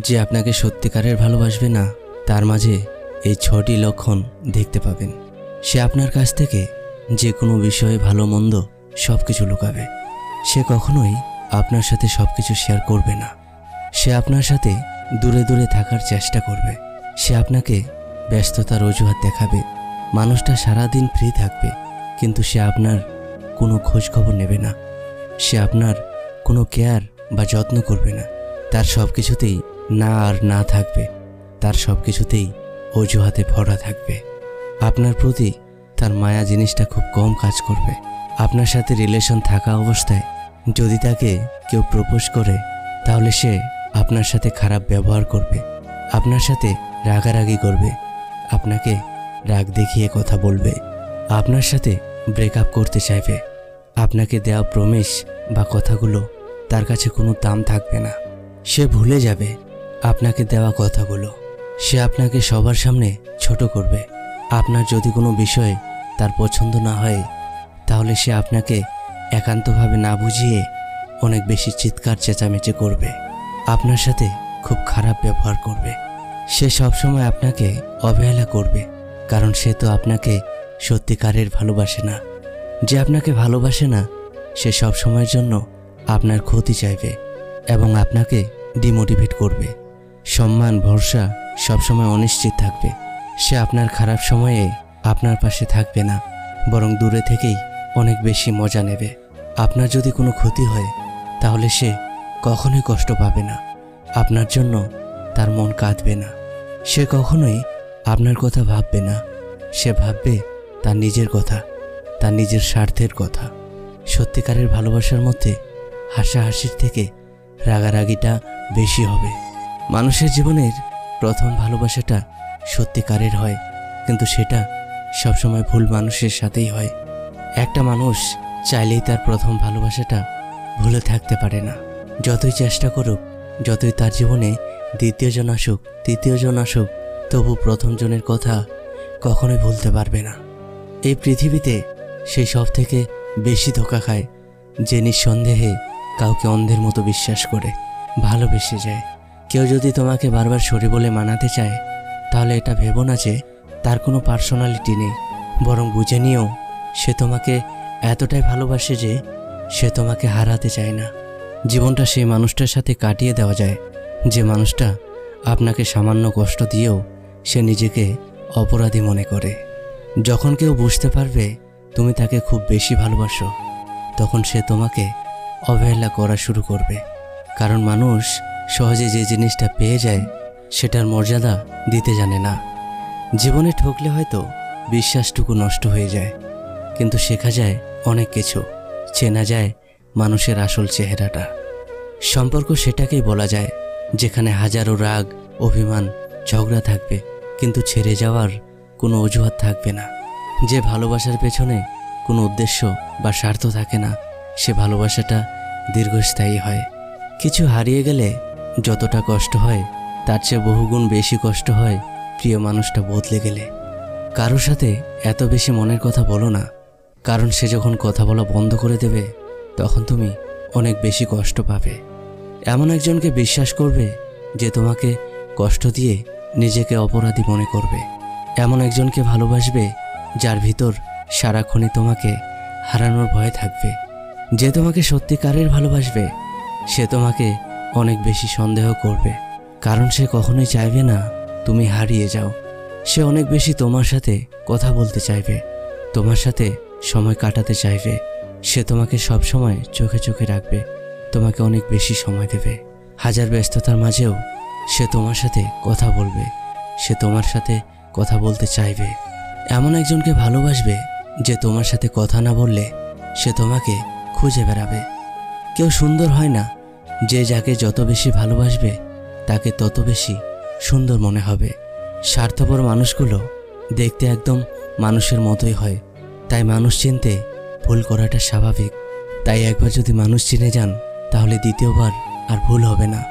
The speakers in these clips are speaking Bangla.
যে আপনাকে সত্যিকারের ভালোবাসবে না, তার মাঝে এই 6টি লক্ষণ দেখতে পাবেন। সে আপনার কাছ থেকে যে কোনো বিষয়ে ভালো মন্দ সব কিছু লুকাবে। সে কখনোই আপনার সাথে সব কিছু শেয়ার করবে না। সে আপনার সাথে দূরে দূরে থাকার চেষ্টা করবে। সে আপনাকে ব্যস্ততার অজুহাত দেখাবে। মানুষটা সারাদিন ফ্রি থাকবে, কিন্তু সে আপনার কোনো খোঁজ খবর নেবে না। সে আপনার কোনো কেয়ার বা যত্ন করবে না। তার সব কিছুতেই না আর না থাকবে। তার সব কিছুতেই অজুহাতে ভরা থাকবে। আপনার প্রতি তার মায়া জিনিসটা খুব কম কাজ করবে। আপনার সাথে রিলেশন থাকা অবস্থায় যদি তাকে কেউ প্রপোজ করে, তাহলে সে আপনার সাথে খারাপ ব্যবহার করবে, আপনার সাথে রাগারাগি করবে, আপনাকে রাগ দেখিয়ে কথা বলবে, আপনার সাথে ব্রেকআপ করতে চাইবে। আপনাকে দেওয়া প্রমিস বা কথাগুলো তার কাছে কোনো দাম থাকবে না। সে ভুলে যাবে আপনাকে দেওয়া কথাগুলো। সে আপনাকে সবার সামনে ছোট করবে। আপনার যদি কোনো বিষয়ে তার পছন্দ না হয়, তাহলে সে আপনাকে একান্তভাবে না বুঝিয়ে অনেক বেশি চিৎকার চেঁচামেচি করবে, আপনার সাথে খুব খারাপ ব্যবহার করবে। সে সবসময় আপনাকে অবহেলা করবে, কারণ সে তো আপনাকে সত্যিকারের ভালোবাসে না। যে আপনাকে ভালোবাসে না, সে সব সময়ের জন্য আপনার ক্ষতি চাইবে এবং আপনাকে ডিমোটিভেট করবে। সম্মান ভরসা সবসময় অনিশ্চিত থাকবে। সে আপনার খারাপ সময়ে আপনার পাশে থাকবে না, বরং দূরে থেকেই অনেক বেশি মজা নেবে। আপনার যদি কোনো ক্ষতি হয়, তাহলে সে কখনোই কষ্ট পাবে না। আপনার জন্য তার মন কাঁদবে না। সে কখনোই আপনার কথা ভাববে না। সে ভাববে তার নিজের কথা, তার নিজের স্বার্থের কথা। সত্যিকারের ভালোবাসার মধ্যে হাসাহাসির থেকে রাগারাগিটা বেশি হবে। মানুষের জীবনের প্রথম ভালোবাসাটা সত্যিকারের হয়, কিন্তু সেটা সবসময় ভুল মানুষের সাথেই হয়। একটা মানুষ চাইলেই তার প্রথম ভালোবাসাটা ভুলে থাকতে পারে না। যতই চেষ্টা করুক, যতই তার জীবনে দ্বিতীয়জন আসুক, তৃতীয়জন আসুক, তবু প্রথমজনের কথা কখনোই ভুলতে পারবে না। এই পৃথিবীতে সেই সব থেকে বেশি ধোঁকা খায় যে নিঃসন্দেহে কাউকে অন্ধের মতো বিশ্বাস করে ভালোবেসে যায়। কেউ যদি তোমাকে বারবার সরি বলে মানাতে চায়, তাহলে এটা ভেবো না যে তার কোনো পার্সোনালিটি নেই, বরং বুঝে নিও সে তোমাকে এতটাই ভালোবাসে যে সে তোমাকে হারাতে চায় না। জীবনটা সেই মানুষটার সাথে কাটিয়ে দেওয়া যায় যে মানুষটা আপনাকে সামান্য কষ্ট দিয়েও সে নিজেকে অপরাধী মনে করে। যখন কেউ বুঝতে পারবে তুমি তাকে খুব বেশি ভালোবাসো, তখন সে তোমাকে অবহেলা করা শুরু করবে। কারণ মানুষ সহজে যে জিনিসটা পেয়ে যায়, সেটার মর্যাদা দিতে জানে না। জীবনে ঠকলে হয়তো বিশ্বাসটুকু নষ্ট হয়ে যায়, কিন্তু শেখা যায় অনেক কিছু, চেনা যায় মানুষের আসল চেহারাটা। সম্পর্ক সেটাকেই বলা যায় যেখানে হাজারো রাগ, অভিমান, ঝগড়া থাকবে, কিন্তু ছেড়ে যাওয়ার কোনো অজুহাত থাকবে না। যে ভালোবাসার পেছনে কোনো উদ্দেশ্য বা স্বার্থ থাকে না, সে ভালোবাসাটা দীর্ঘস্থায়ী হয়। কিছু হারিয়ে গেলে যতটা কষ্ট হয়, তার চেয়ে বহুগুণ বেশি কষ্ট হয় প্রিয় মানুষটা বদলে গেলে। কারোর সাথে এত বেশি মনের কথা বলো না, কারণ সে যখন কথা বলা বন্ধ করে দেবে, তখন তুমি অনেক বেশি কষ্ট পাবে। এমন একজনকে বিশ্বাস করবে যে তোমাকে কষ্ট দিয়ে নিজেকে অপরাধী মনে করবে। এমন একজনকে ভালোবাসবে যার ভিতর সারাক্ষণই তোমাকে হারানোর ভয় থাকবে। যে তোমাকে সত্যিকারের ভালোবাসবে, সে তোমাকে অনেক বেশি সন্দেহ করবে, কারণ সে কখনোই চাইবে না তুমি হারিয়ে যাও। সে অনেক বেশি তোমার সাথে কথা বলতে চাইবে, তোমার সাথে সময় কাটাতে চাইবে। সে তোমাকে সব সময় চোখে চোখে রাখবে, তোমাকে অনেক বেশি সময় দেবে। হাজার ব্যস্ততার মাঝেও সে তোমার সাথে কথা বলবে, সে তোমার সাথে কথা বলতে চাইবে। এমন একজনকে ভালোবাসবে যে তোমার সাথে কথা না বললে সে তোমাকে খুঁজে বেড়াবে। কেউ সুন্দর হয় না, যে যাকে যত বেশি ভালোবাসবে তাকে তত বেশি সুন্দর মনে হবে। স্বার্থপর মানুষগুলো দেখতে একদম মানুষের মতোই হয়, তাই মানুষ চিনতে ভুল করাটা স্বাভাবিক। তাই একবার যদি মানুষ চিনে যান, তাহলে দ্বিতীয়বার আর ভুল হবে না।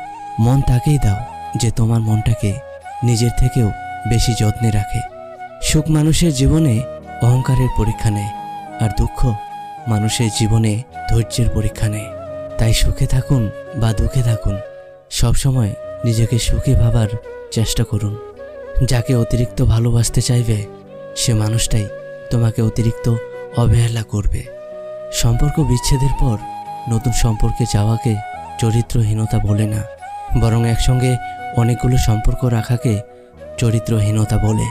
মন তাকেই দাও যে তোমার মনটাকে নিজের থেকেও বেশি যত্নে রাখে। সুখ মানুষের জীবনে অহংকারের পরীক্ষা নেয়, আর দুঃখ মানুষের জীবনে ধৈর্যের পরীক্ষা নেয়। তাই সুখে থাকুন বা দুঃখে থাকুন, সবসময় নিজেকে সুখী ভাবার চেষ্টা করুন। যাকে অতিরিক্ত ভালোবাসতে চাইবে সে মানুষটাই তোমাকে অতিরিক্ত অবহেলা করবে। সম্পর্ক বিচ্ছেদের পর নতুন সম্পর্কে যাওয়াকে চরিত্রহীনতা বলে না, বরং একসঙ্গে অনেকগুলো সম্পর্ক রাখাকে চরিত্রহীনতা বলে।